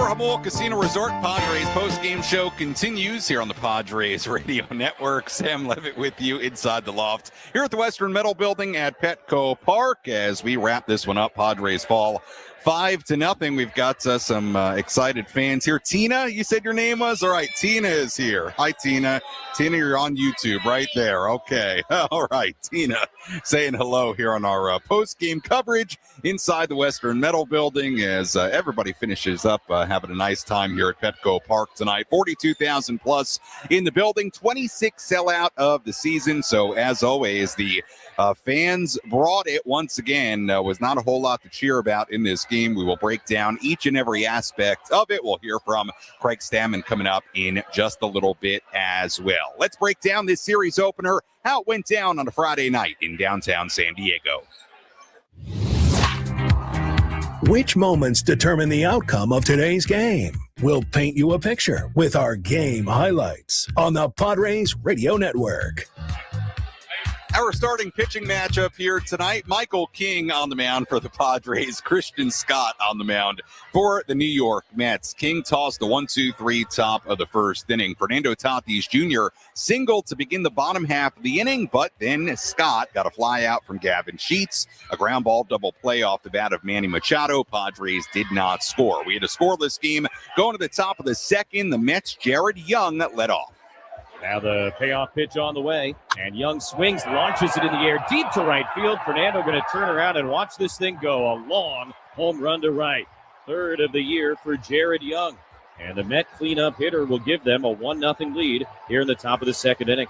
Jamul Casino Resort Padres postgame show continues here on the Padres Radio Network. Sam Levitt with you inside the loft here at the Western Metal Building at Petco Park as we wrap this one up. Padres fall 5-0. We've got some excited fans here. Tina, you said your name was? All right, Tina is here. Hi, Tina. Tina, you're on YouTube right there. Okay. All right, Tina saying hello here on our post-game coverage inside the Western Metal Building as everybody finishes up having a nice time here at Petco Park tonight. 42,000 plus in the building, 26 sellout of the season. So as always, the fans brought it once again. Was not a whole lot to cheer about in this game. We will break down each and every aspect of it. We'll hear from Craig Stammen coming up in just a little bit as well. Let's break down this series opener, how it went down on a Friday night in downtown San Diego. Which moments determine the outcome of today's game? We'll paint you a picture with our game highlights on the Padres Radio Network. Our starting pitching matchup here tonight, Michael King on the mound for the Padres, Christian Scott on the mound for the New York Mets. King tossed the 1-2-3 top of the first inning. Fernando Tatis Jr. singled to begin the bottom half of the inning, but then Scott got a fly out from Gavin Sheets, a ground ball double play off the bat of Manny Machado. Padres did not score. We had a scoreless game going to the top of the second. The Mets' Jared Young led off. Now the payoff pitch on the way, and Young swings, launches it in the air deep to right field. Fernando going to turn around and watch this thing go. A long home run to right. Third of the year for Jared Young. And the Met cleanup hitter will give them a 1-0 lead here in the top of the second inning.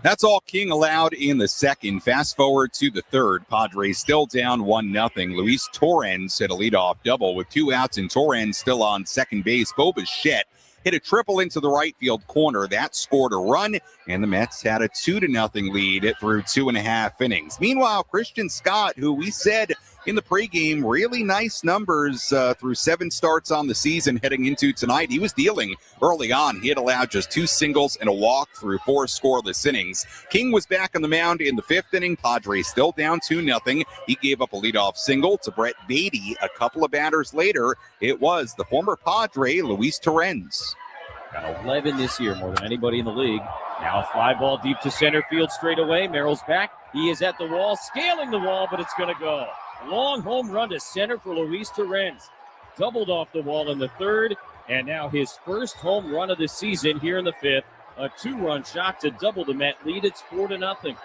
That's all King allowed in the second. Fast forward to the third. Padres still down 1-0. Luis Torrens hit a leadoff double with 2 outs, and Torrens still on second base. Bo Bichette hit a triple into the right field corner. That scored a run, and the Mets had a 2-0 lead through 2.5 innings. Meanwhile, Christian Scott, who we said in the pregame, really nice numbers through 7 starts on the season heading into tonight. He was dealing early on. He had allowed just 2 singles and a walk through 4 scoreless innings. King was back on the mound in the 5th inning. Padres still down 2-0. He gave up a leadoff single to Brett Beatty. A couple of batters later, it was the former Padre, Luis Torrens. Got 11 this year, more than anybody in the league. Now a fly ball deep to center field straight away. Merrill's back. He is at the wall, scaling the wall, but it's going to go. Long home run to center for Luis Torrens. Doubled off the wall in the third, and now his first home run of the season here in the 5th. A 2-run shot to double the Met lead. It's 4-0.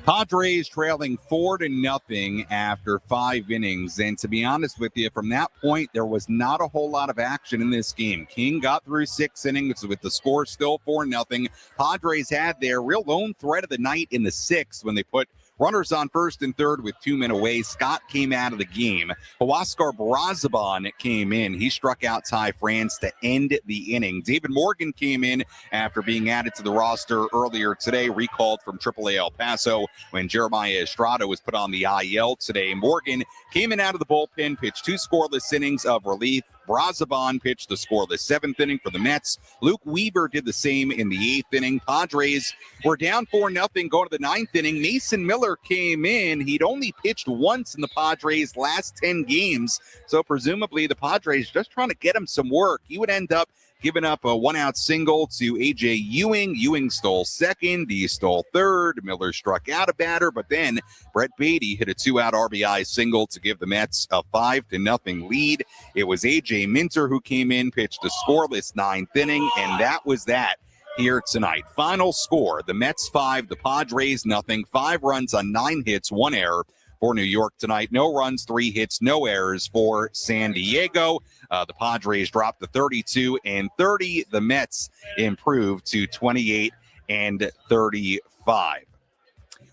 Padres trailing 4-0 after 5 innings. And to be honest with you, from that point, there was not a whole lot of action in this game. King got through 6 innings with the score still 4-0. Padres had their real lone threat of the night in the 6th when they put runners on first and third with 2 men away. Scott came out of the game. Huascar Brazaban came in. He struck out Ty France to end the inning. David Morgan came in after being added to the roster earlier today, recalled from AAA El Paso when Jeremiah Estrada was put on the IL today. Morgan came in out of the bullpen, pitched 2 scoreless innings of relief. Brazaban pitched the scoreless 7th inning for the Mets. Luke Weaver did the same in the 8th inning. Padres were down 4-0 going to the 9th inning. Mason Miller came in. He'd only pitched once in the Padres' last 10 games, so presumably the Padres just trying to get him some work. He would end up giving up a 1-out single to A.J. Ewing. Ewing stole second. He stole third. Miller struck out a batter, but then Brett Beatty hit a 2-out RBI single to give the Mets a 5-0 lead. It was A.J. Minter who came in, pitched a scoreless 9th inning, and that was that here tonight. Final score, the Mets 5, the Padres nothing. 5 runs on 9 hits, 1 error for New York tonight. No runs, 3 hits, no errors for San Diego. The Padres dropped to 32-30. The Mets improved to 28-35.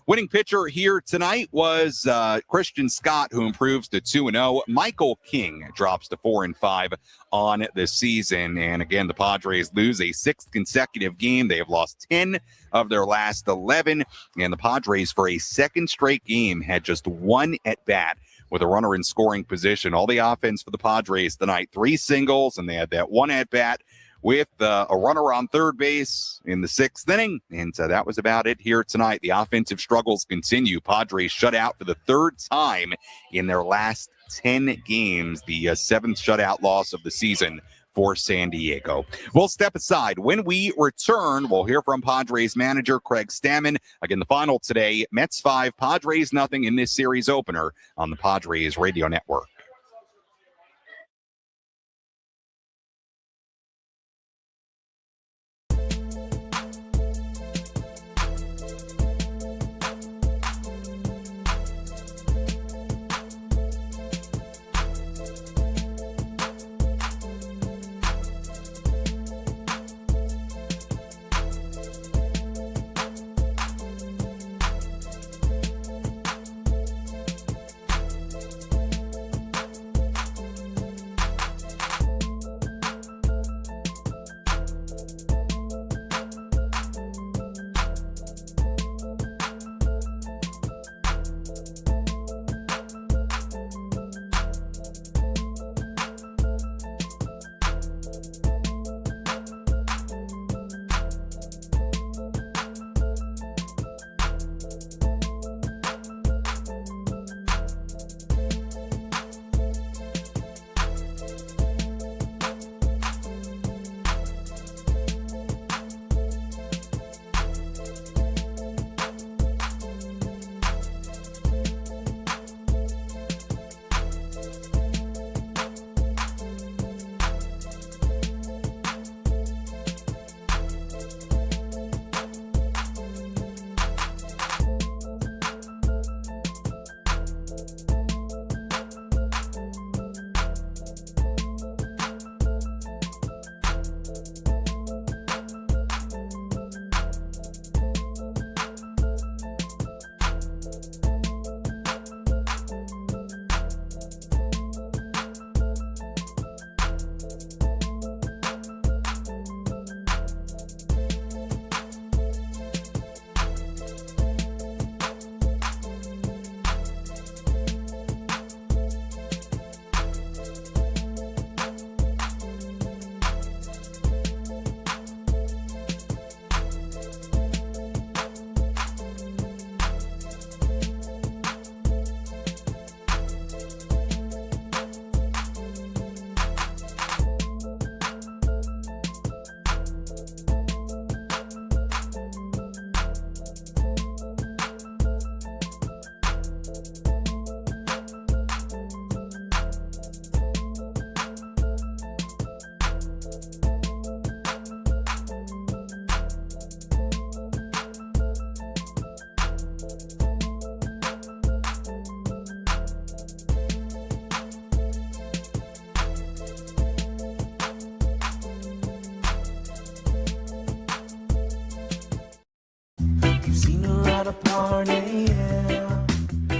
Winning pitcher here tonight was Christian Scott, who improves to 2-0. Michael King drops to 4-5 on the season. And again, the Padres lose a 6th consecutive game. They have lost 10 of their last 11. And the Padres, for a 2nd straight game, had just 1 at-bat with a runner in scoring position. All the offense for the Padres tonight, 3 singles, and they had that 1 at-bat with a runner on third base in the 6th inning. And that was about it here tonight. The offensive struggles continue. Padres shut out for the 3rd time in their last 10 games, the 7th shutout loss of the season for San Diego. We'll step aside. When we return, we'll hear from Padres manager Craig Stammen. Again, the final today, Mets 5, Padres nothing in this series opener on the Padres Radio Network.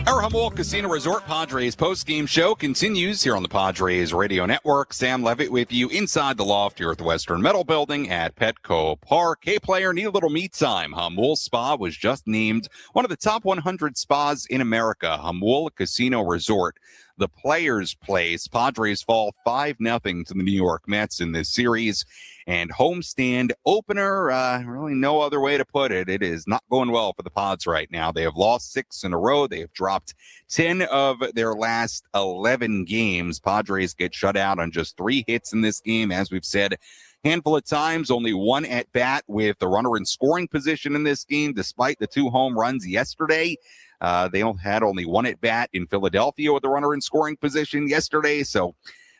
Our Jamul Casino Resort Padres postgame show continues here on the Padres Radio Network. Sam Levitt with you inside the loft here at the Western Metal Building at Petco Park. Hey, player, need a little me time. Jamul Spa was just named one of the top 100 spas in America. Jamul Casino Resort, the Players' Place. Padres fall 5-0 to the New York Mets in this series. And homestand opener, really no other way to put it. It is not going well for the Pods right now. They have lost 6 in a row. They have dropped 10 of their last 11 games. Padres get shut out on just 3 hits in this game. As we've said, handful of times, only 1 at bat with the runner in scoring position in this game, despite the 2 home runs yesterday. They had only 1 at bat in Philadelphia with the runner in scoring position yesterday. So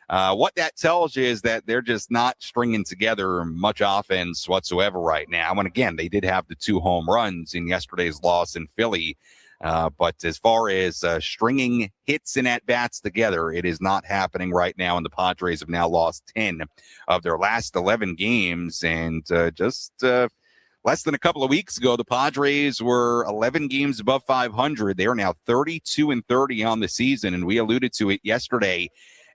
what that tells you is that they're just not stringing together much offense whatsoever right now. And again, they did have the 2 home runs in yesterday's loss in Philly. But as far as stringing hits and at-bats together, it is not happening right now. And the Padres have now lost 10 of their last 11 games. And just less than a couple of weeks ago, the Padres were 11 games above 500. They are now 32-30 on the season. And we alluded to it yesterday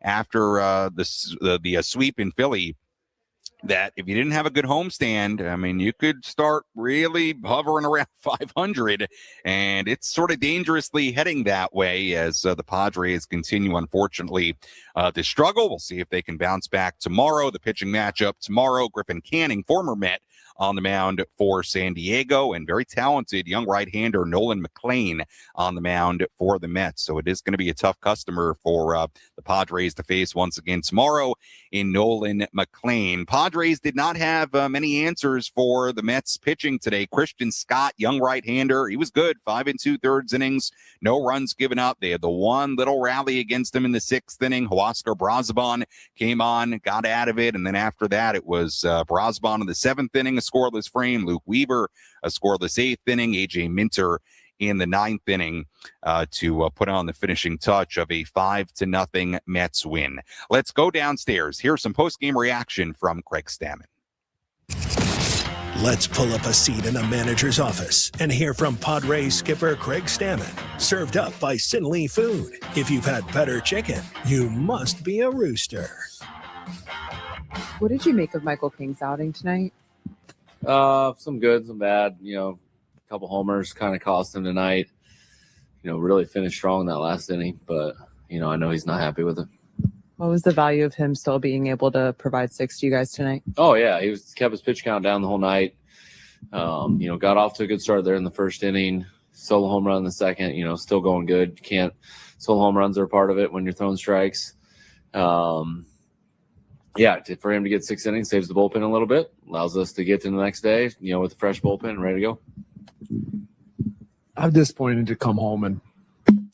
after the sweep in Philly. that if you didn't have a good homestand, I mean, you could start really hovering around 500, and it's sort of dangerously heading that way as the Padres continue, unfortunately, to struggle. We'll see if they can bounce back tomorrow. The pitching matchup tomorrow, Griffin Canning, former Met, on the mound for San Diego, and very talented young right-hander Nolan McLean on the mound for the Mets. So it is going to be a tough customer for the Padres to face once again tomorrow in Nolan McLean. Padres did not have many answers for the Mets pitching today. Christian Scott, young right-hander, he was good, 5 2/3 innings, no runs given up. They had the one little rally against him in the 6th inning. Huascar Brazoban came on, got out of it, and then after that it was Brazoban in the 7th inning, a scoreless frame. Luke Weaver, a scoreless 8th inning. AJ Minter in the 9th inning to put on the finishing touch of a 5-0 Mets win. Let's go downstairs. Here's some post-game reaction from Craig Stammen. Let's pull up a seat in the manager's office and hear from Padres skipper Craig Stammen. Served up by Sinley Food. If you've had better chicken, you must be a rooster. What did you make of Michael King's outing tonight? Some good, some bad. A couple homers kind of cost him tonight. Really finished strong that last inning, but I know he's not happy with it. What was the value of him still being able to provide 6 to you guys tonight? Oh yeah, he kept his pitch count down the whole night. Got off to a good start there in the 1st inning. Solo home run in the 2nd. Still going good. You can't. Solo home runs are a part of it when you're throwing strikes. For him to get 6 innings saves the bullpen a little bit, allows us to get to the next day, with a fresh bullpen and ready to go. I'm disappointed to come home and,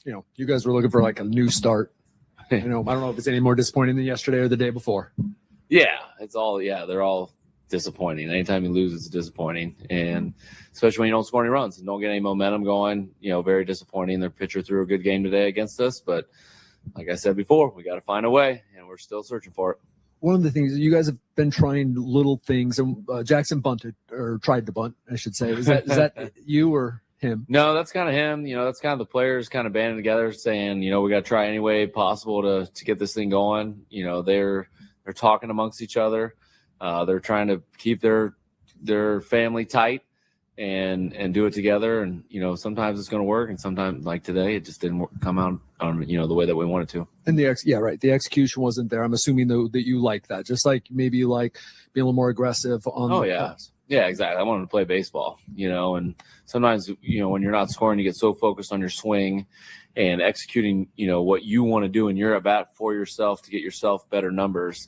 you guys were looking for like a new start. I don't know if it's any more disappointing than yesterday or the day before. Yeah, they're all disappointing. Anytime you lose, it's disappointing. And especially when you don't score any runs and don't get any momentum going, very disappointing. Their pitcher threw a good game today against us, but like I said before, we got to find a way, and we're still searching for it. One of the things you guys have been trying little things, and Jackson bunted or tried to bunt, I should say. Is that you or him? No, that's kind of him. That's kind of the players kind of banding together, saying, we got to try any way possible to get this thing going. They're talking amongst each other. They're trying to keep their family tight and do it together. And sometimes it's going to work, and sometimes, like today, it just didn't come out on the way that we wanted to. And the execution wasn't there. I'm assuming though that you like that, just like maybe you like being a little more aggressive on. Oh yeah, pass. Yeah, exactly. I wanted to play baseball, and sometimes when you're not scoring, you get so focused on your swing and executing, what you want to do in your at bat for yourself to get yourself better numbers.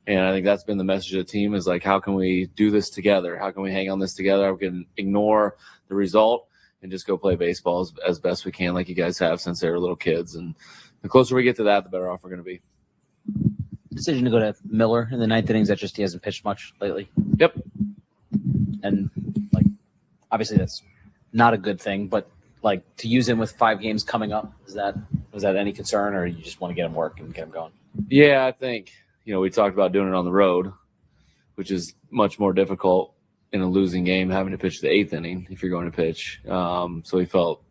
And I think that's been the message of the team is like, how can we do this together? How can we hang on this together? We can ignore the result and just go play baseball as best we can, like you guys have since they were little kids. And the closer we get to that, the better off we're going to be. Decision to go to Miller in the 9th innings. That just he hasn't pitched much lately. Yep. And obviously that's not a good thing, but to use him with 5 games coming up, was that any concern, or you just want to get him work and get him going? Yeah, I think we talked about doing it on the road, which is much more difficult in a losing game, having to pitch the 8th inning if you're going to pitch. So we felt,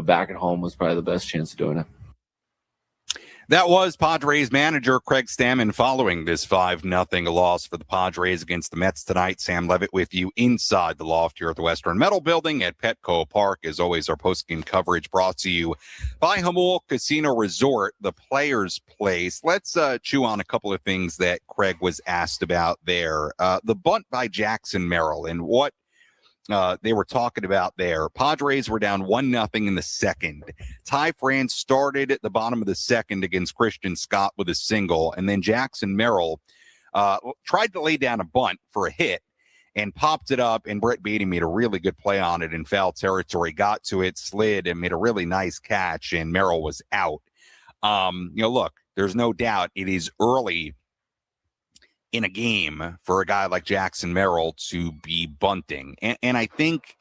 back at home was probably the best chance of doing it. That was Padres manager Craig Stammen following this 5-0 loss for the Padres against the Mets tonight. Sam Levitt with you inside the loft here at the Western Metal Building at Petco Park. As always, our postgame coverage brought to you by Jamul Casino Resort, the Players' Place. Let's chew on a couple of things that Craig was asked about there. The bunt by Jackson Merrill and what they were talking about there. Padres were down 1-0 in the 2nd. Ty France started at the bottom of the 2nd against Christian Scott with a single, and then Jackson Merrill tried to lay down a bunt for a hit and popped it up, and Brett Beatty made a really good play on it in foul territory, got to it, slid, and made a really nice catch, and Merrill was out. Look, there's no doubt it is early in a game for a guy like Jackson Merrill to be bunting. And I think,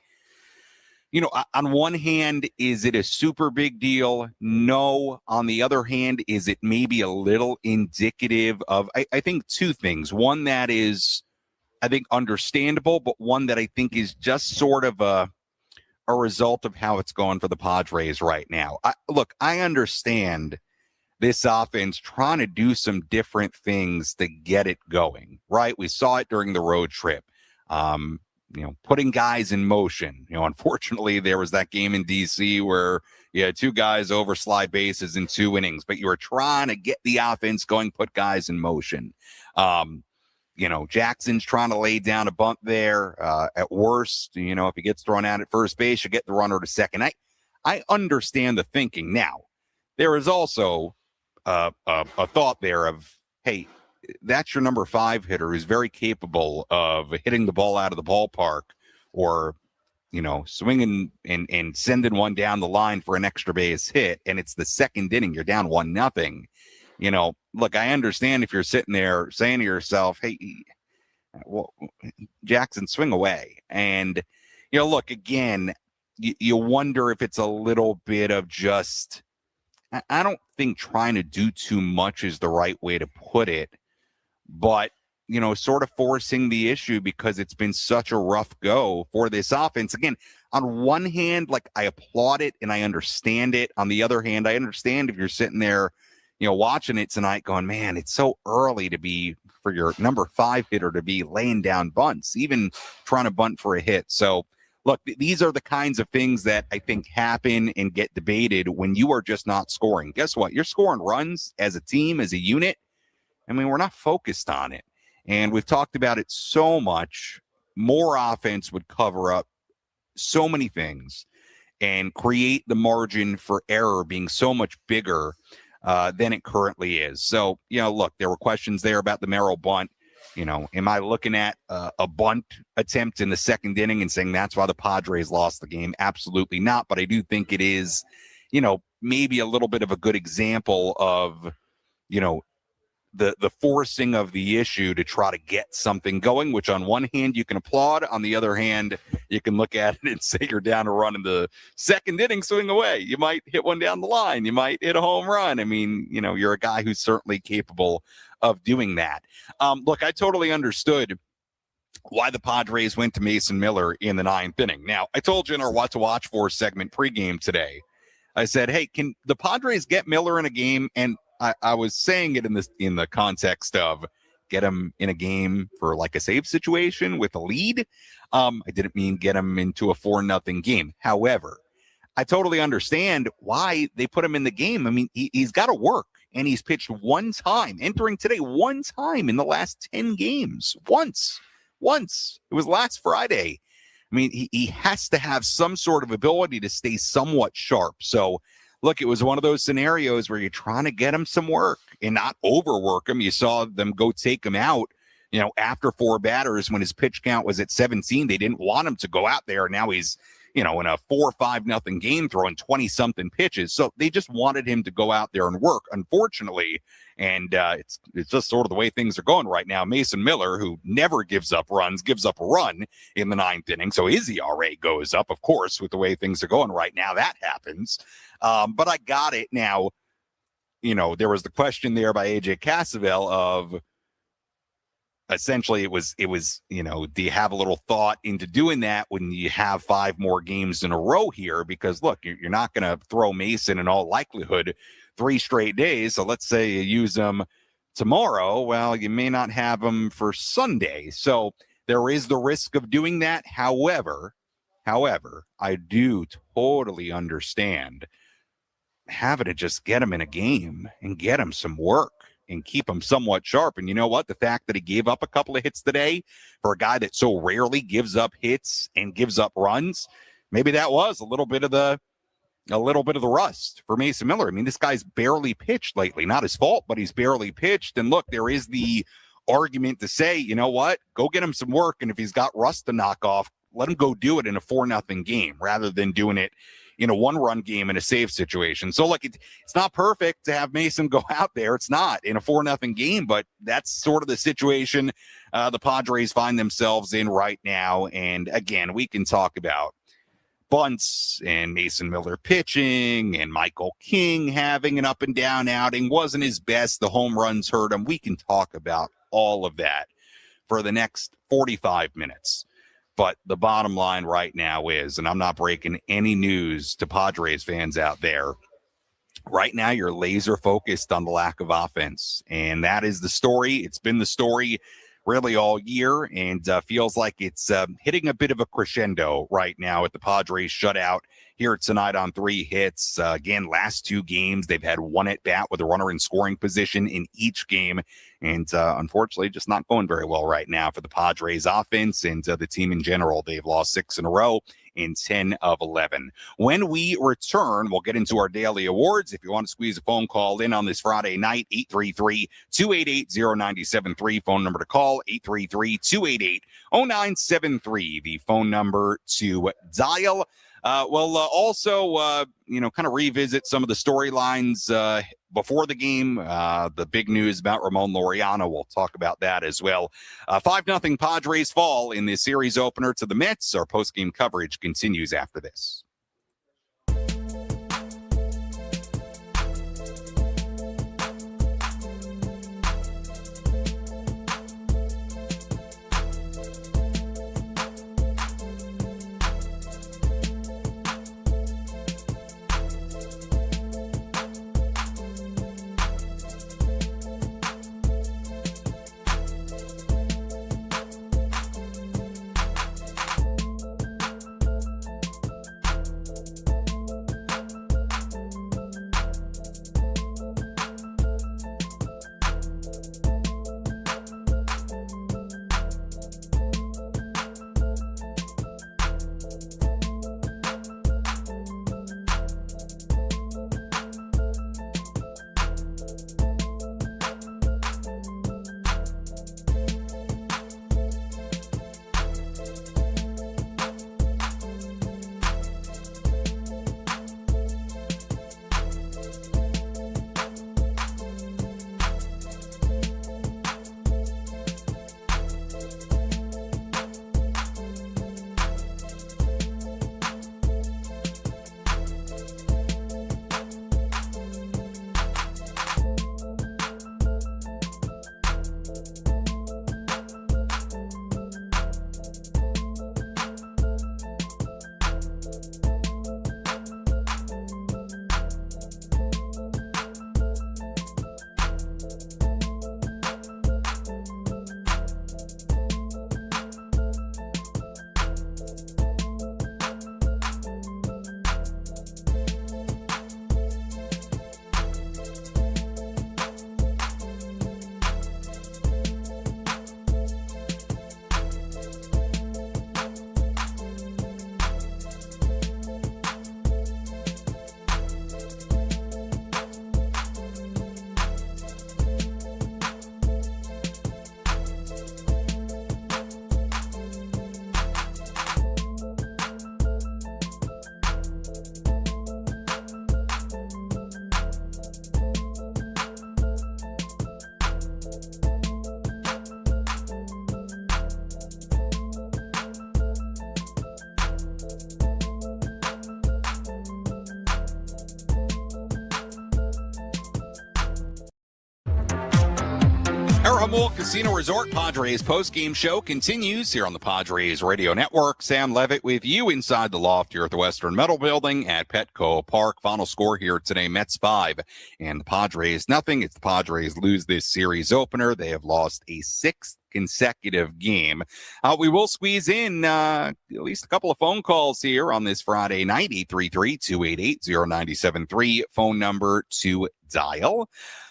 on one hand, is it a super big deal? No. On the other hand, is it maybe a little indicative of, I think, 2 things. One that is, I think, understandable, but one that I think is just sort of a result of how it's going for the Padres right now. I understand this offense trying to do some different things to get it going, right? We saw it during the road trip. Putting guys in motion. Unfortunately, there was that game in D.C. where you had two guys overslide bases in 2 innings, but you were trying to get the offense going, put guys in motion. Jackson's trying to lay down a bunt there. At worst, if he gets thrown out at first base, you get the runner to second. I understand the thinking. Now, there is also a thought there of, hey, that's your number 5 hitter who's very capable of hitting the ball out of the ballpark or, swinging and sending one down the line for an extra base hit. And it's the second inning. You're down 1-0. Look, I understand if you're sitting there saying to yourself, hey, well, Jackson, swing away. And, look, again, you wonder if it's a little bit of just, I don't think trying to do too much is the right way to put it, but, sort of forcing the issue because it's been such a rough go for this offense. Again, on one hand, like, I applaud it and I understand it. On the other hand, I understand if you're sitting there, watching it tonight going, man, it's so early to be for your number 5 hitter to be laying down bunts, even trying to bunt for a hit. So, look, these are the kinds of things that I think happen and get debated when you are just not scoring. Guess what? You're scoring runs as a team, as a unit. I mean, we're not focused on it. And we've talked about it so much. More offense would cover up so many things and create the margin for error being so much bigger than it currently is. So, look, there were questions there about the Merrill bunt. Am I looking at a bunt attempt in the second inning and saying that's why the Padres lost the game? Absolutely not. But I do think it is, maybe a little bit of a good example of, the forcing of the issue to try to get something going, which on one hand you can applaud. On the other hand, you can look at it and say you're down a run in the second inning, swing away. You might hit one down the line. You might hit a home run. I mean, you're a guy who's certainly capable of doing that. Look, I totally understood why the Padres went to Mason Miller in the 9th inning. Now, I told you in our What to Watch For segment pregame today, I said, hey, can the Padres get Miller in a game? And I was saying it in the context of get him in a game for like a save situation with a lead. I didn't mean get him into a 4-0 game. However, I totally understand why they put him in the game. I mean, he's got to work, and he's pitched one time, entering today, one time in the last 10 games. Once. It was last Friday. I mean, he has to have some sort of ability to stay somewhat sharp. So, look, it was one of those scenarios where you're trying to get him some work and not overwork him. You saw them go take him out, after 4 batters when his pitch count was at 17. They didn't want him to go out there. Now he's, in a 4-5-0 game throwing 20-something pitches. So they just wanted him to go out there and work, unfortunately. And it's just sort of the way things are going right now. Mason Miller, who never gives up runs, gives up a run in the 9th inning. So his ERA goes up, of course, with the way things are going right now. That happens. But I got it. Now, there was the question there by AJ Cassavell of essentially it was, do you have a little thought into doing that when you have 5 more games in a row here? Because look, you're not going to throw Mason in all likelihood 3 straight days. So let's say you use him tomorrow. Well, you may not have him for Sunday. So there is the risk of doing that. However, I do totally understand having to just get him in a game and get him some work and keep him somewhat sharp. And you know what? The fact that he gave up a couple of hits today for a guy that so rarely gives up hits and gives up runs, maybe that was a little bit of the rust for Mason Miller. I mean, this guy's barely pitched lately. Not his fault, but he's barely pitched. And look, there is the argument to say, you know what? Go get him some work. And if he's got rust to knock off, let him go do it in a 4-0 game rather than doing it in a 1-run game in a save situation. So look, it's not perfect to have Mason go out there. It's not in a 4-0 game, but that's sort of the situation the Padres find themselves in right now. And again, we can talk about bunts and Mason Miller pitching and Michael King having an up and down outing. Wasn't his best. The home runs hurt him. We can talk about all of that for the next 45 minutes. But the bottom line right now is, and I'm not breaking any news to Padres fans out there, right now you're laser focused on the lack of offense. And that is the story. It's been the story really all year, and feels like it's hitting a bit of a crescendo right now with the Padres shutout here tonight on 3 hits. Again, last 2 games, they've had 1 at bat with a runner in scoring position in each game. And unfortunately, just not going very well right now for the Padres offense and the team in general. They've lost 6 in a row in 10 of 11. When we return, we'll get into our daily awards. If you want to squeeze a phone call in on this Friday night, 833-288-0973. Phone number to call, 833-288-0973. The phone number to dial. We'll also, kind of revisit some of the storylines before the game. The big news about Ramon Laureano, we'll talk about that as well. 5-0 Padres fall in the series opener to the Mets. Our postgame coverage continues after this. Our Jamul Casino Resort Padres postgame show continues here on the Padres Radio Network. Sam Levitt with you inside the loft here at the Western Metal Building at Petco Park. Final score here today, Mets 5 and the Padres nothing. It's the Padres lose this series opener. They have lost a 6th consecutive game. We will squeeze in at least a couple of phone calls here on this Friday night, 833-288-0973, phone number to dial.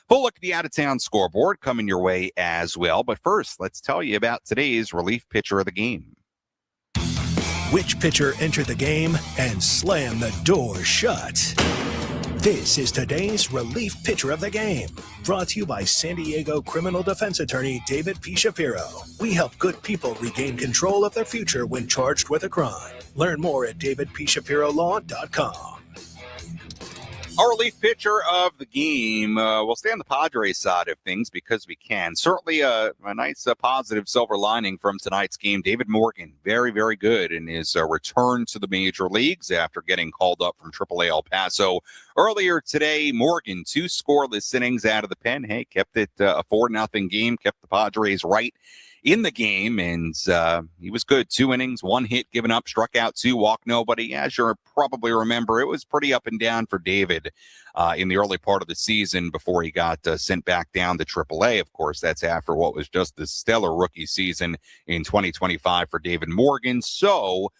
Full look at the out-of-town scoreboard coming your way as well. But first, let's tell you about today's relief pitcher of the game. Which pitcher entered the game and slammed the door shut? This is today's relief pitcher of the game, brought to you by San Diego criminal defense attorney David P. Shapiro. We help good people regain control of their future when charged with a crime. Learn more at davidpshapirolaw.com. Our relief pitcher of the game, we'll stay on the Padres side of things because we can. Certainly a nice positive silver lining from tonight's game. David Morgan, very, very good in his return to the major leagues after getting called up from AAA El Paso Earlier today, Morgan, 2 scoreless innings out of the pen. Hey, kept it a 4-0 game, kept the Padres right in the game, and he was good. 2 innings, 1 hit given up, struck out 2, walked nobody. As you probably remember, it was pretty up and down for David in the early part of the season before he got sent back down to AAA. Of course, that's after what was just the stellar rookie season in 2025 for David Morgan. So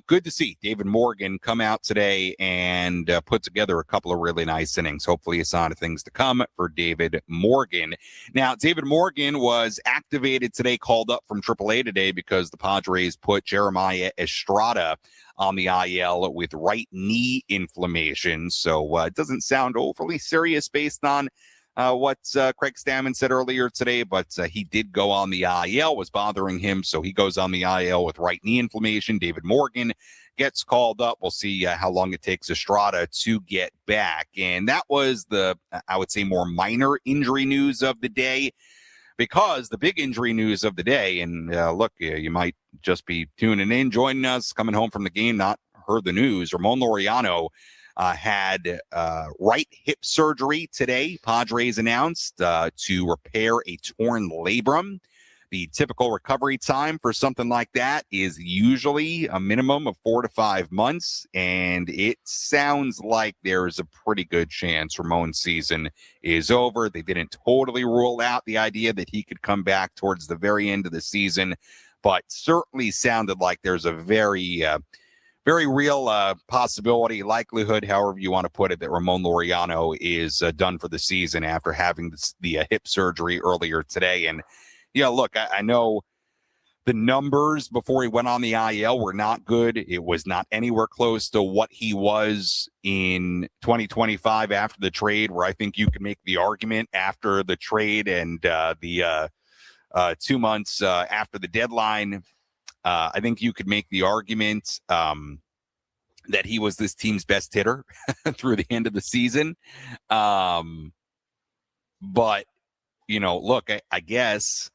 good to see David Morgan come out today and put together a couple of really nice innings. Hopefully a sign of things to come for David Morgan. Now, David Morgan was activated today, called up from AAA today because the Padres put Jeremiah Estrada on the IL with right knee inflammation. So it doesn't sound overly serious based on what Craig Stammen said earlier today, but he did go on the IL, was bothering him, so he goes on the IL with right knee inflammation. David Morgan gets called up. We'll see how long it takes Estrada to get back. And that was the, I would say, more minor injury news of the day, because the big injury news of the day, and look, you might just be tuning in, joining us, coming home from the game, not heard the news. Ramon Laureano had right hip surgery today. Padres announced to repair a torn labrum. The typical recovery time for something like that is usually a minimum of 4 to 5 months, and it sounds like there's a pretty good chance Ramon's season is over. They didn't totally rule out the idea that he could come back towards the very end of the season, but certainly sounded like there's a very real possibility, likelihood, however you want to put it, that Ramon Laureano is done for the season after having the hip surgery earlier today. And, yeah, look, I know the numbers before he went on the IL were not good. It was not anywhere close to what he was in 2025 after the trade, where I think you can make the argument after the trade and the 2 months after the deadline. I think you could make the argument that he was this team's best hitter through the end of the season. But, look, I guess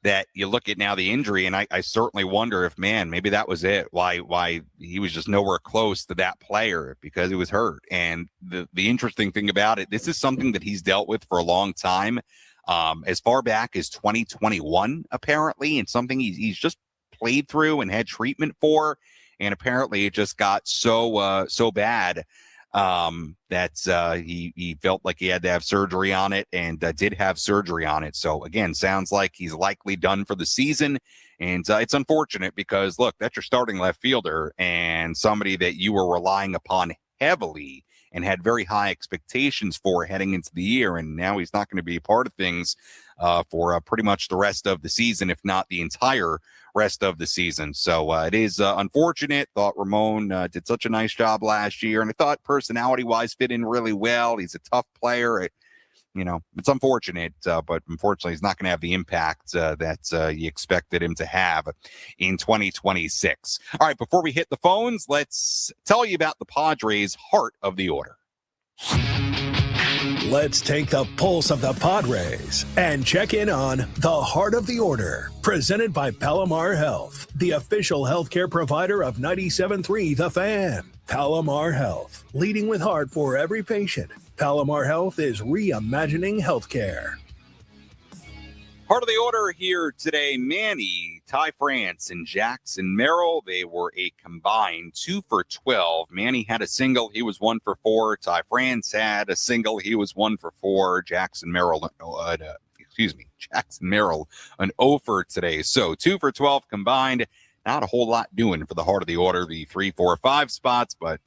that you look at now the injury, and I certainly wonder if, man, maybe that was it. Why he was just nowhere close to that player, because he was hurt. And the interesting thing about it, this is something that he's dealt with for a long time, as far back as 2021, apparently, and something he's just played through and had treatment for, and apparently it just got so bad that he felt like he had to have surgery on it, and did have surgery on it. So again, sounds like he's likely done for the season, and it's unfortunate because, look, that's your starting left fielder and somebody that you were relying upon heavily and had very high expectations for heading into the year, and now he's not going to be a part of things for pretty much the rest of the season, if not the entire rest of the season. So it is unfortunate. Thought Ramon did such a nice job last year, and I thought personality-wise fit in really well. He's a tough player. It's unfortunate, but unfortunately he's not going to have the impact that you expected him to have in 2026. All right, before we hit the phones, let's tell you about the Padres' heart of the order. Let's take the pulse of the Padres and check in on the Heart of the Order, presented by Palomar Health, the official healthcare provider of 97.3 The Fan. Palomar Health, leading with heart for every patient. Palomar Health is reimagining healthcare. Part of the order here today, Manny, Ty France, and Jackson Merrill. They were a combined 2 for 12. Manny had a single. He was 1 for 4. Ty France had a single. He was 1 for 4. Jackson Merrill, an 0 for today. So 2 for 12 combined. Not a whole lot doing for the heart of the order, the 3, 4, 5 spots, but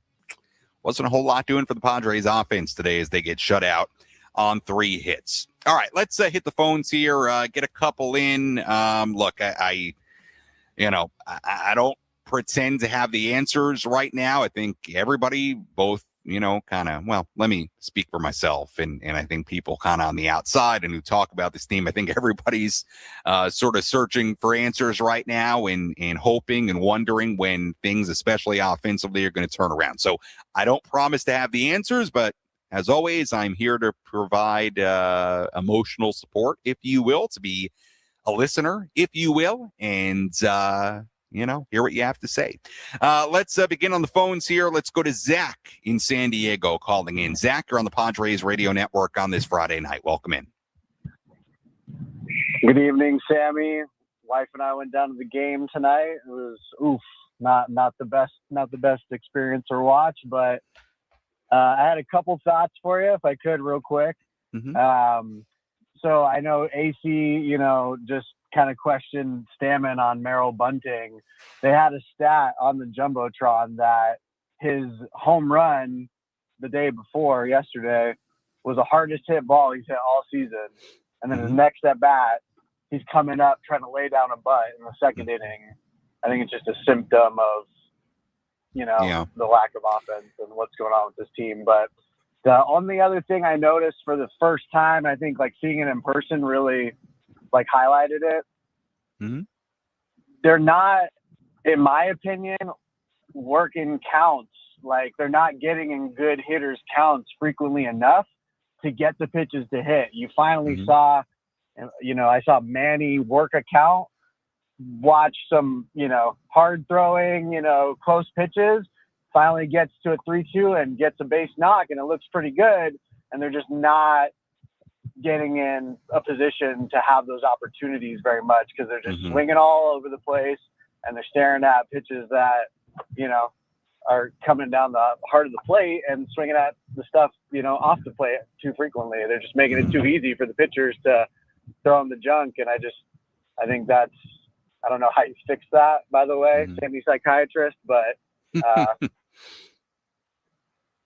wasn't a whole lot doing for the Padres offense today as they get shut out on 3 hits. All right, let's hit the phones here, get a couple in. Look, I don't pretend to have the answers right now. I think everybody, both, let me speak for myself. And I think people kind of on the outside and who talk about this team, I think everybody's sort of searching for answers right now and hoping and wondering when things, especially offensively, are going to turn around. So I don't promise to have the answers, but as always, I'm here to provide emotional support, if you will, to be a listener, if you will. And hear what you have to say. Let's begin on the phones here. Let's go to Zach in San Diego calling in. Zach, you're on the Padres Radio Network on this Friday night. Welcome in. Good evening, Sammy. Wife and I went down to the game tonight. It was not the best experience or watch, but I had a couple thoughts for you if I could real quick. Mm-hmm. So I know AC, just kind of questioned Stammen on Merrill Bunting. They had a stat on the Jumbotron that his home run the day before yesterday was the hardest hit ball he's hit all season. And then his next at bat, he's coming up trying to lay down a butt in the second inning. I think it's just a symptom of, the lack of offense and what's going on with this team. But the only other thing I noticed for the first time, I think seeing it in person really highlighted it. Mm-hmm. They're not, in my opinion, working counts. They're not getting in good hitters counts frequently enough to get the pitches to hit. You finally saw, I saw Manny work a count, watch some, hard throwing, close pitches, finally gets to a 3-2 and gets a base knock, and it looks pretty good. And they're just not getting in a position to have those opportunities very much because they're just swinging all over the place, and they're staring at pitches that, are coming down the heart of the plate and swinging at the stuff, off the plate too frequently. They're just making it too easy for the pitchers to throw in the junk. And I think that's, I don't know how you fix that, by the way, Sammy psychiatrist, but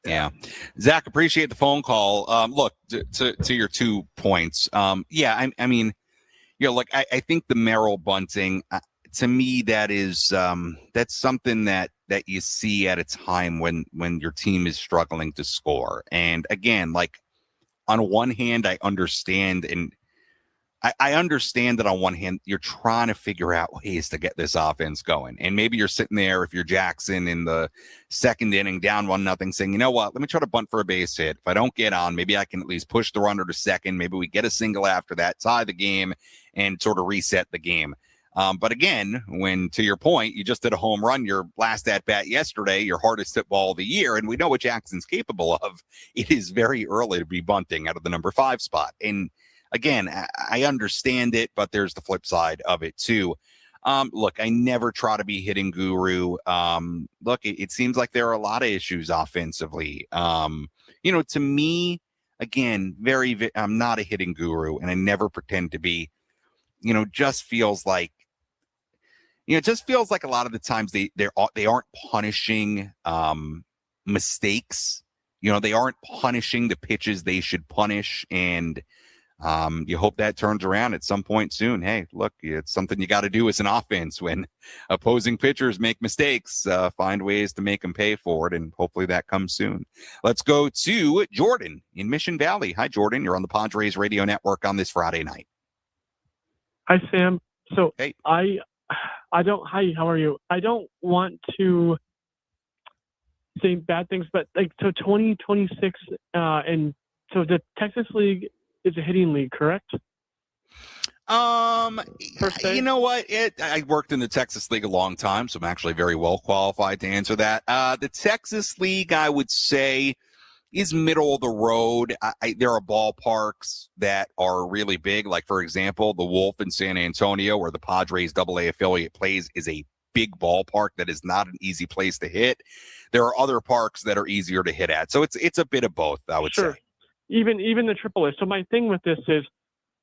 yeah. Zach, appreciate the phone call. Look, to your 2 points. I mean, I think the Merrill Bunting, to me, that is that's something that you see at a time when your team is struggling to score. And again, on one hand, I understand, and I understand that on one hand, you're trying to figure out ways to get this offense going. And maybe you're sitting there, if you're Jackson, in the second inning, down 1-0, saying, you know what, let me try to bunt for a base hit. If I don't get on, maybe I can at least push the runner to second. Maybe we get a single after that, tie the game, and sort of reset the game. But again, when, to your point, you just did a home run, your last at-bat yesterday, your hardest hit ball of the year, and we know what Jackson's capable of, it is very early to be bunting out of the number 5 spot. And again, I understand it, but there's the flip side of it too. Look, I never try to be hitting guru. Look, it seems like there are a lot of issues offensively. To me, again, I'm not a hitting guru, and I never pretend to be. Just feels like a lot of the times they aren't punishing mistakes. They aren't punishing the pitches they should punish, and you hope that turns around at some point soon. Hey, look, it's something you got to do as an offense when opposing pitchers make mistakes. Find ways to make them pay for it, and hopefully that comes soon. Let's go to Jordan in Mission Valley. Hi, Jordan. You're on the Padres Radio Network on this Friday night. Hi, Sam. So hey. I don't. Hi, how are you? I don't want to say bad things, but 2026, and so the Texas League is a hitting league, correct? You know what? I worked in the Texas League a long time, so I'm actually very well qualified to answer that. The Texas League, I would say, is middle of the road. There are ballparks that are really big. Like, for example, the Wolf in San Antonio, where the Padres AA affiliate plays, is a big ballpark that is not an easy place to hit. There are other parks that are easier to hit at. So it's a bit of both, I would say. Even the AAA. So my thing with this is,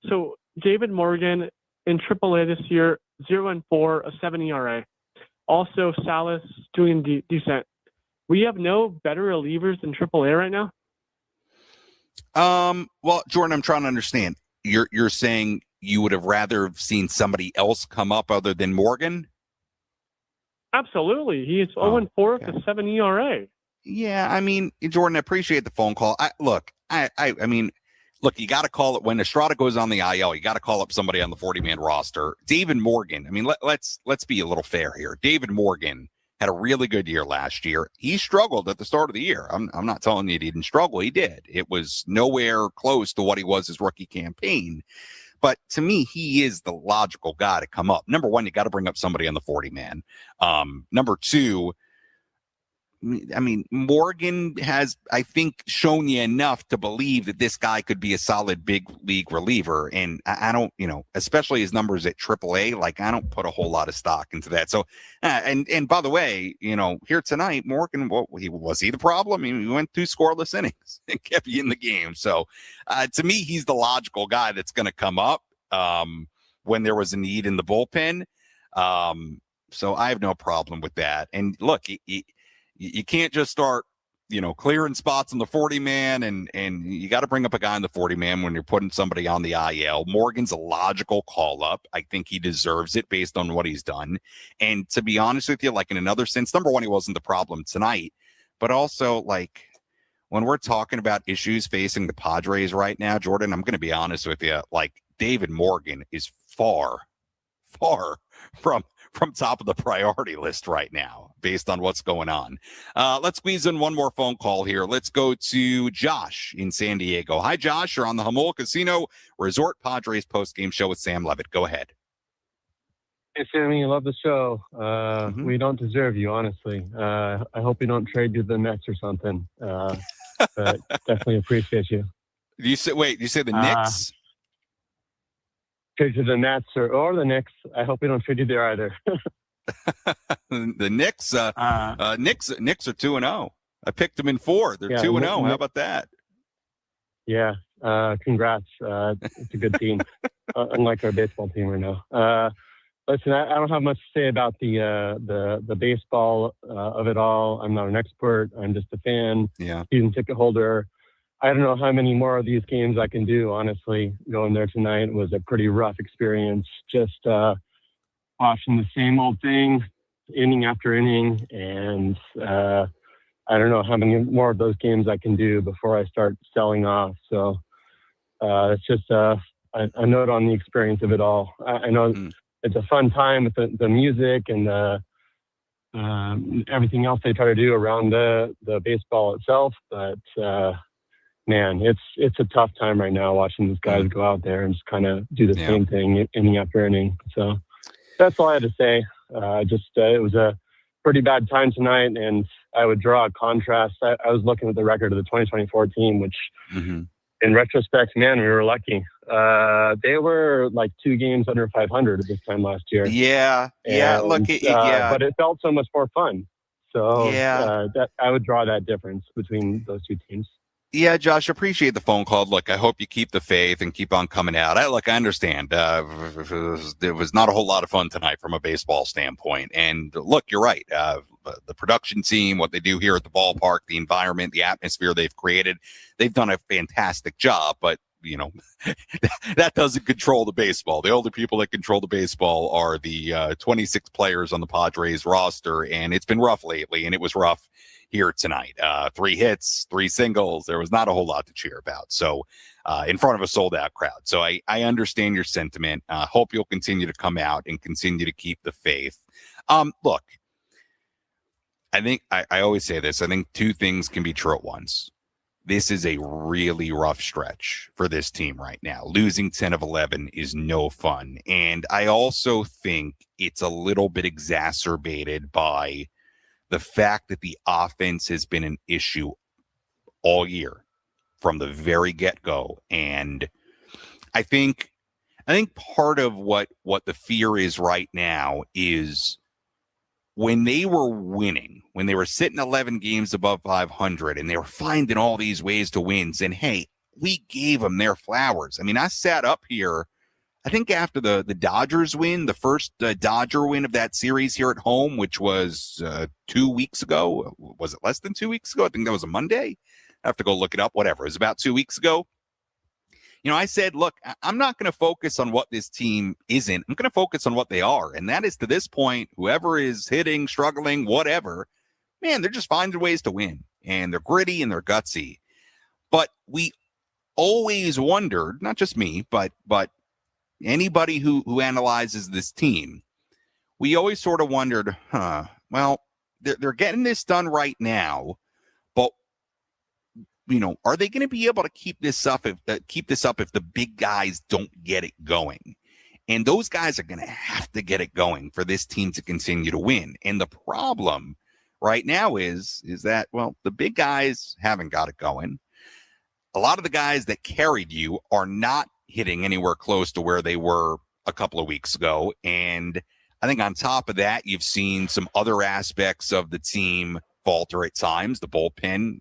so David Morgan in AAA this year, 0-4, a 7 ERA. Also, Salas doing decent. We have no better relievers than AAA right now? Well, Jordan, I'm trying to understand. You're saying you would have rather have seen somebody else come up other than Morgan? Absolutely. He is 0-4 with a 7 ERA. Yeah, I mean, Jordan, I appreciate the phone call. I mean, look, you got to call it when Estrada goes on the IL. You got to call up somebody on the 40-man roster. David Morgan. I mean, let's be a little fair here. David Morgan had a really good year last year. He struggled at the start of the year. I'm not telling you he didn't struggle. He did. It was nowhere close to what he was his rookie campaign. But to me, he is the logical guy to come up. Number one, you got to bring up somebody on the 40-man. Number two, I mean, Morgan has, I think, shown you enough to believe that this guy could be a solid big league reliever. And I don't, especially his numbers at AAA, like I don't put a whole lot of stock into that. So, and by the way, here tonight, Morgan, was he the problem? I mean, he went 2 scoreless innings and kept you in the game. So to me, he's the logical guy that's going to come up when there was a need in the bullpen. So I have no problem with that. And look, you can't just start, clearing spots on the 40-man, and you got to bring up a guy on the 40-man when you're putting somebody on the IL. Morgan's a logical call-up. I think he deserves it based on what he's done. And to be honest with you, like in another sense, number one, he wasn't the problem tonight, but also like when we're talking about issues facing the Padres right now, Jordan, I'm going to be honest with you, like David Morgan is far from top of the priority list right now based on what's going on. Let's squeeze in one more phone call here. Let's go to Josh in San Diego. Hi, Josh. You're on the Jamul Casino Resort Padres postgame show with Sam Levitt. Go ahead. Hey, Sammy, I love the show. We don't deserve you, honestly. I hope you don't trade to the Mets or something. But definitely appreciate you. You say the Knicks? Trade to the Nets or the Knicks. I hope we don't trade you there either. The Knicks, Knicks are 2-0. I picked them in 4. They're 2-0. How about that? Yeah. Congrats. It's a good team, unlike our baseball team right now. Listen, I don't have much to say about the baseball of it all. I'm not an expert. I'm just a fan. Yeah. Season ticket holder. I don't know how many more of these games I can do, honestly. Going there tonight was a pretty rough experience. Just watching the same old thing, inning after inning. And I don't know how many more of those games I can do before I start selling off. So it's just a note on the experience of it all. I know it's a fun time with the music and everything else they try to do around the baseball itself. But man, it's a tough time right now watching these guys go out there and just kind of do the same thing inning after inning. So that's all I had to say. It was a pretty bad time tonight, and I would draw a contrast. I was looking at the record of the 2024 team, which in retrospect, man, we were lucky. They were like 2 games under 500 at this time last year. Yeah. Look, but it felt so much more fun. So that I would draw that difference between those 2 teams. Yeah, Josh, appreciate the phone call. Look, I hope you keep the faith and keep on coming out. I understand. There was not a whole lot of fun tonight from a baseball standpoint. And look, you're right. The production team, what they do here at the ballpark, the environment, the atmosphere they've created, they've done a fantastic job. But that doesn't control the baseball. The only people that control the baseball are the 26 players on the Padres roster. And it's been rough lately, and it was rough here tonight. 3 hits, 3 singles. There was not a whole lot to cheer about. So in front of a sold out crowd. So I understand your sentiment. Hope you'll continue to come out and continue to keep the faith. Look, I think I always say this. I think 2 things can be true at once. This is a really rough stretch for this team right now. Losing 10 of 11 is no fun. And I also think it's a little bit exacerbated by the fact that the offense has been an issue all year from the very get-go. And I think part of what the fear is right now is when they were winning, when they were sitting 11 games above 500 and they were finding all these ways to win, and hey, we gave them their flowers. I mean, I sat up here, I think after the Dodgers win, the first Dodger win of that series here at home, which was 2 weeks ago. Was it less than 2 weeks ago? I think that was a Monday. I have to go look it up. Whatever. It was about 2 weeks ago. I said, look, I'm not going to focus on what this team isn't. I'm going to focus on what they are. And that is, to this point, whoever is hitting, struggling, whatever, man, they're just finding ways to win. And they're gritty and they're gutsy. But we always wondered, not just me, but anybody who analyzes this team, we always sort of wondered, well, they're getting this done right now, but are they going to be able to keep this up if the big guys don't get it going? And those guys are going to have to get it going for this team to continue to win. And the problem right now is that, well, the big guys haven't got it going. A lot of the guys that carried you are not hitting anywhere close to where they were a couple of weeks ago. And I think on top of that, you've seen some other aspects of the team falter at times. The bullpen,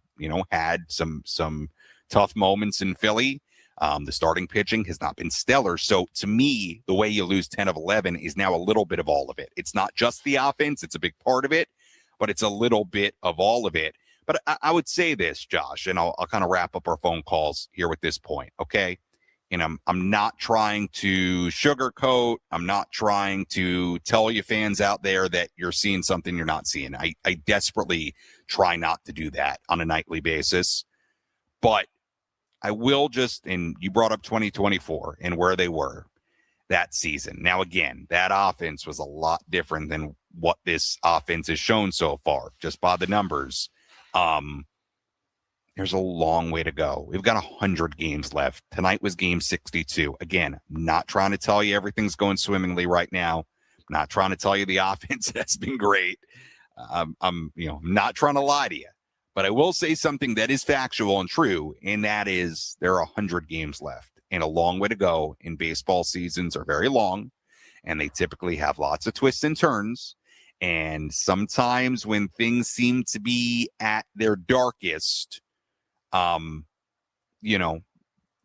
had some tough moments in Philly. The starting pitching has not been stellar. So to me, the way you lose 10 of 11 is now a little bit of all of it. It's not just the offense. It's a big part of it, but it's a little bit of all of it. But I would say this, Josh, and I'll kind of wrap up our phone calls here with this point. Okay. And I'm not trying to sugarcoat. I'm not trying to tell you fans out there that you're seeing something you're not seeing. I desperately try not to do that on a nightly basis. But I will and you brought up 2024 and where they were that season. Now, again, that offense was a lot different than what this offense has shown so far, just by the numbers. There's a long way to go. We've got 100 games left. Tonight was game 62. Again, I'm not trying to tell you everything's going swimmingly right now. I'm not trying to tell you the offense has been great. I'm not trying to lie to you, but I will say something that is factual and true, and that is there are 100 games left and a long way to go. And baseball seasons are very long, and they typically have lots of twists and turns. And sometimes when things seem to be at their darkest,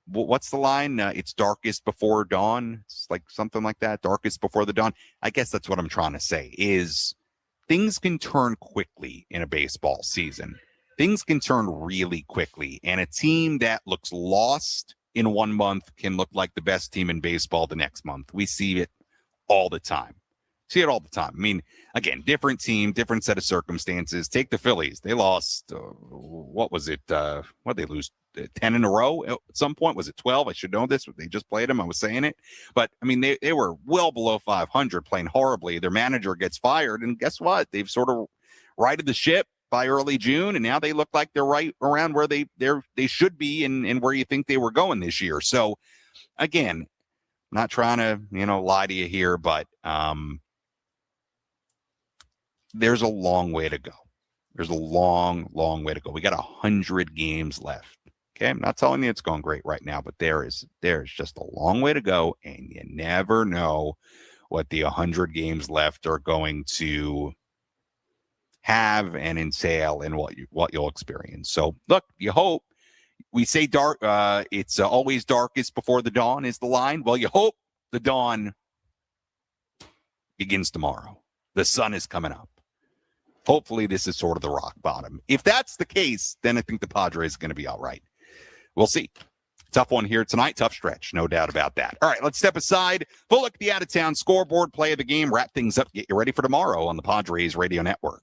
what's the line? It's darkest before dawn. It's like something like that. Darkest before the dawn. I guess that's what I'm trying to say is things can turn quickly in a baseball season. Things can turn really quickly. And a team that looks lost in 1 month can look like the best team in baseball the next month. We see it all the time. I mean, again, different team, different set of circumstances. Take the Phillies. They lost, what was it? What did they lose? 10 in a row at some point? Was it 12? I should know this. They just played them. I was saying it. But, I mean, they were well below 500, playing horribly. Their manager gets fired. And guess what? They've sort of righted the ship by early June. And now they look like they're right around where they should be and where you think they were going this year. So, again, not trying to, lie to you here, but there's a long way to go. There's a long, long way to go. We got 100 games left. Okay, I'm not telling you it's going great right now, but there's just a long way to go, and you never know what the 100 games left are going to have and entail and what you'll experience. So, look, you hope. We say dark. It's always darkest before the dawn is the line. Well, you hope the dawn begins tomorrow. The sun is coming up. Hopefully this is sort of the rock bottom. If that's the case, then I think the Padres are going to be all right. We'll see. Tough one here tonight. Tough stretch. No doubt about that. All right, let's step aside. Full look at the out-of-town scoreboard, play of the game, wrap things up, get you ready for tomorrow on the Padres Radio Network.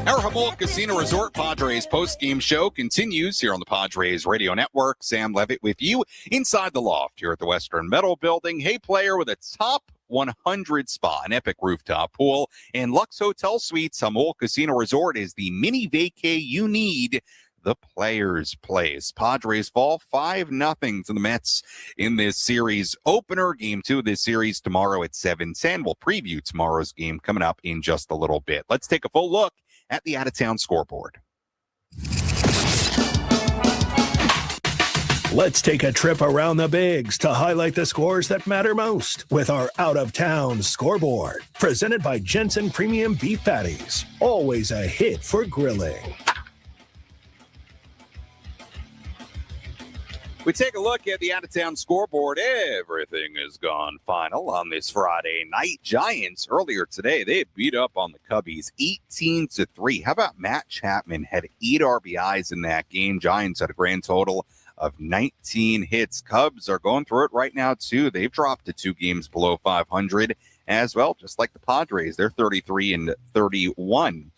Our Jamul Casino Resort Padres postgame show continues here on the Padres Radio Network. Sam Levitt with you inside the loft here at the Western Metal Building. Hey, player with a top 100 spa, an epic rooftop pool, and Lux Hotel Suites. Jamul Casino Resort is the mini vacay you need. The Players Place. Padres fall 5-0 to the Mets in this series opener. Game 2 of this series tomorrow at 7:10. We'll preview tomorrow's game coming up in just a little bit. Let's take a full look at the out-of-town scoreboard. Let's take a trip around the bigs to highlight the scores that matter most with our out-of-town scoreboard. Presented by Jensen Premium Beef Patties. Always a hit for grilling. We take a look at the out-of-town scoreboard. Everything has gone final on this Friday night. Giants earlier today, they beat up on the Cubbies 18-3. How about Matt Chapman had 8 RBIs in that game? Giants had a grand total of 19 hits. Cubs are going through it right now, too. They've dropped to 2 games below 500 as well, just like the Padres. They're 33-31.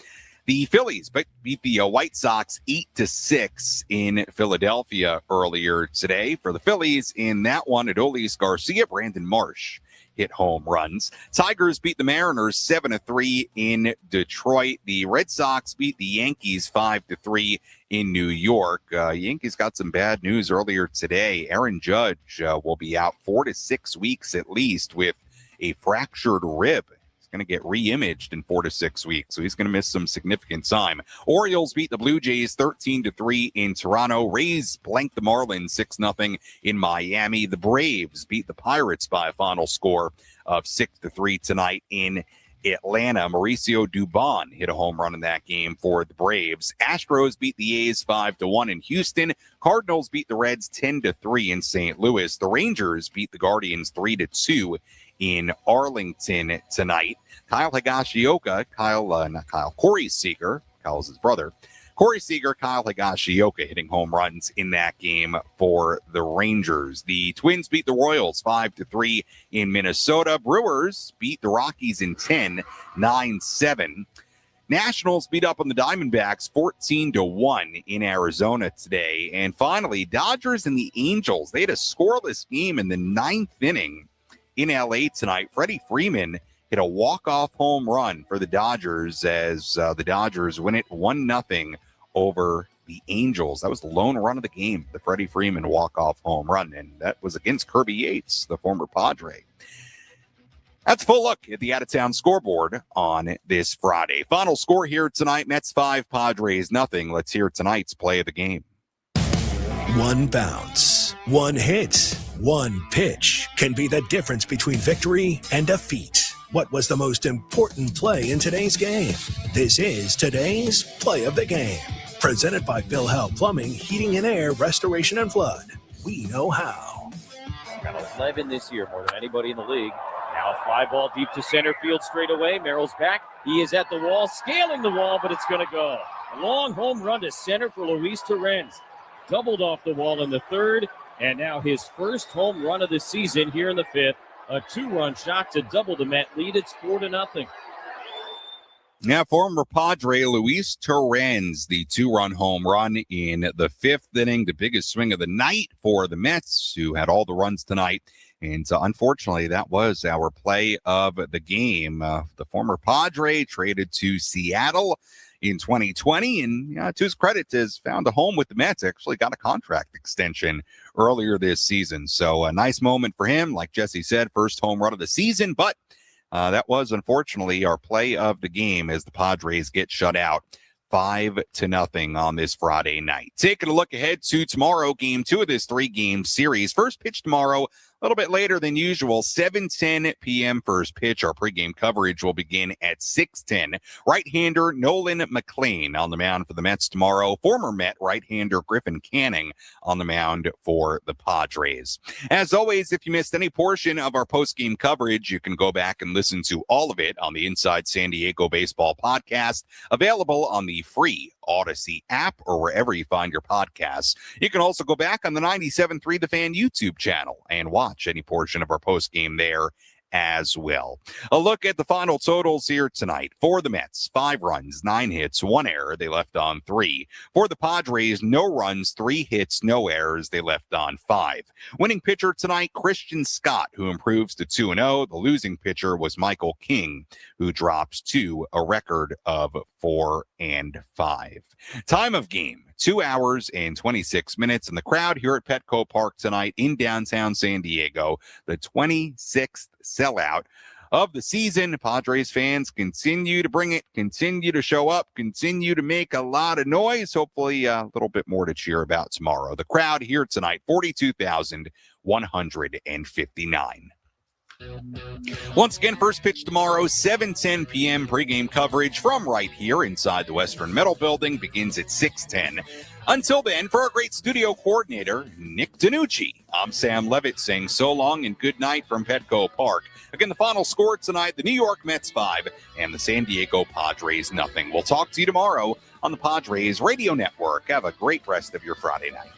The Phillies beat the White Sox 8-6 in Philadelphia earlier today. For the Phillies, in that one, Adolis Garcia, Brandon Marsh hit home runs. Tigers beat the Mariners 7-3 in Detroit. The Red Sox beat the Yankees 5-3 in New York. Yankees got some bad news earlier today. Aaron Judge will be out 4 to 6 weeks at least with a fractured rib. Going to get re-imaged in 4 to 6 weeks, so he's going to miss some significant time. Orioles beat the Blue Jays 13-3 in Toronto. Rays blanked the Marlins 6-0 in Miami. The Braves beat the Pirates by a final score of 6-3 tonight in Atlanta. Mauricio Dubon hit a home run in that game for the Braves. Astros beat the A's 5-1 in Houston. Cardinals beat the Reds 10-3 in St. Louis. The Rangers beat the Guardians 3-2 in Arlington tonight. Corey Seager, Kyle's his brother. Corey Seager, Kyle Higashioka hitting home runs in that game for the Rangers. The Twins beat the Royals 5-3 in Minnesota. Brewers beat the Rockies in 10, 9-7. Nationals beat up on the Diamondbacks 14-1 in Arizona today. And finally, Dodgers and the Angels. They had a scoreless game in the 9th inning in LA tonight. Freddie Freeman hit a walk-off home run for the Dodgers as the Dodgers win it 1-0 over the Angels. That was the lone run of the game, the Freddie Freeman walk-off home run, and that was against Kirby Yates, the former Padre. That's a full look at the out-of-town scoreboard on this Friday. Final score here tonight, Mets 5, Padres nothing. Let's hear tonight's play of the game. One bounce, one hit, one pitch can be the difference between victory and defeat. What was the most important play in today's game? This is today's play of the game. Presented by Bill Howe Plumbing, Heating and Air, Restoration and Flood. We know how. Got 11 this year, more than anybody in the league. Now a fly ball deep to center field straight away. Merrill's back. He is at the wall, scaling the wall, but it's going to go. A long home run to center for Luis Torrens. Doubled off the wall in the 3rd, and now his first home run of the season here in the 5th. A 2-run shot to double the Met lead. It's 4-0. Now, former Padre Luis Torrens, the 2-run home run in the 5th inning, the biggest swing of the night for the Mets, who had all the runs tonight. And unfortunately, that was our play of the game. The former Padre traded to Seattle in 2020, and to his credit, has found a home with the Mets. Actually got a contract extension earlier this season. So a nice moment for him. Like Jesse said, first home run of the season, but that was unfortunately our play of the game as the Padres get shut out 5-0 on this Friday night. Taking a look ahead to tomorrow, game 2 of this 3-game series. First pitch tomorrow, a little bit later than usual, 7:10 p.m. first pitch. Our pregame coverage will begin at 6:10. Right-hander Nolan McLean on the mound for the Mets tomorrow. Former Met right-hander Griffin Canning on the mound for the Padres. As always, if you missed any portion of our postgame coverage, you can go back and listen to all of it on the Inside San Diego Baseball podcast, available on the free Odyssey app or wherever you find your podcasts. You can also go back on the 97.3 The Fan YouTube channel and watch any portion of our post game there as well. A look at the final totals here tonight. For the Mets, 5 runs, 9 hits, 1 error. They left on 3. For the Padres, no runs, 3 hits, no errors. They left on 5. Winning pitcher tonight, Christian Scott, who improves to 2-0. The losing pitcher was Michael King, who drops to a record of 4-5. Time of game, 2 hours and 26 minutes. And the crowd here at Petco Park tonight in downtown San Diego, the 26th sellout of the season. Padres fans continue to bring it, continue to show up, continue to make a lot of noise. Hopefully a little bit more to cheer about tomorrow. The crowd here tonight, 42,159. Once again, first pitch tomorrow, 7:10 p.m. pregame coverage from right here inside the Western Metal Building begins at 6:10. Until then, for our great studio coordinator, Nick Danucci, I'm Sam Levitt saying so long and good night from Petco Park. Again, the final score tonight, the New York Mets 5 and the San Diego Padres 0. We'll talk to you tomorrow on the Padres Radio Network. Have a great rest of your Friday night.